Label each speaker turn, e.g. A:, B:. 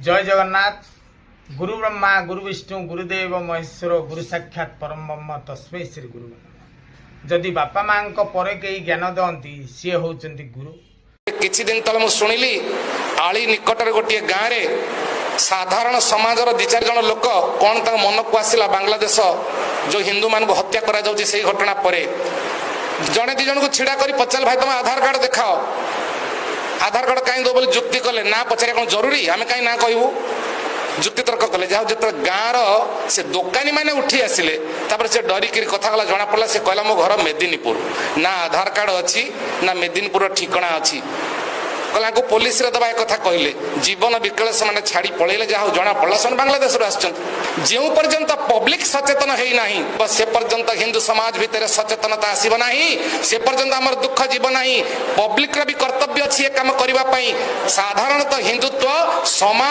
A: जय जगन्नाथ। गुरु ब्रह्मा गुरु विष्णु गुरुदेव महेश्वर गुरु साक्षात परम ब्रह्म तस्मै श्री गुरु। जदि बापा माँ पर कई ज्ञान दंती सी होचंती गुरु।
B: किछि दिन तले मु सुनिली आली निकटर गोटे गाँव में साधारण समाजर दि चार जन लोक कौन तक मन को आसला बांग्लादेश जो हिंदू मान को हत्या करा जाउछि सेही घटना परे जड़े दि जन को छिड़ा करी पचाल भाई तुम आधार कार्ड देखाओ आधार कार्ड कहीं दो बोले जुक्ति कले ना पचारे कौन जरूरी आम कहीं ना कहू जुक्ति तर्क कले जहाँ जो गाँव से दोकानी मैंने उठी आसिले से डरिक कथा गला जना पड़ा से कहला मो घर मेदिनीपुर ना आधार कार्ड अच्छी ना मेदिनीपुर ठिकना अच्छी कहला को पुलिस रे दबा एक कथा कहले जीवन विकल से माने छाड़ी पळेले जहाँ जना पड़ा से बांग्लादेश जो पर्यंत पब्लिक सचेतन है ना से पर्यंत हिंदू समाज भितर सचेतनता आसब ना से पर्यंत आमर दुख जीव ना पब्लिक भी कर्तव्य अच्छी काम करने साधारणतः हिंदुत्व समाज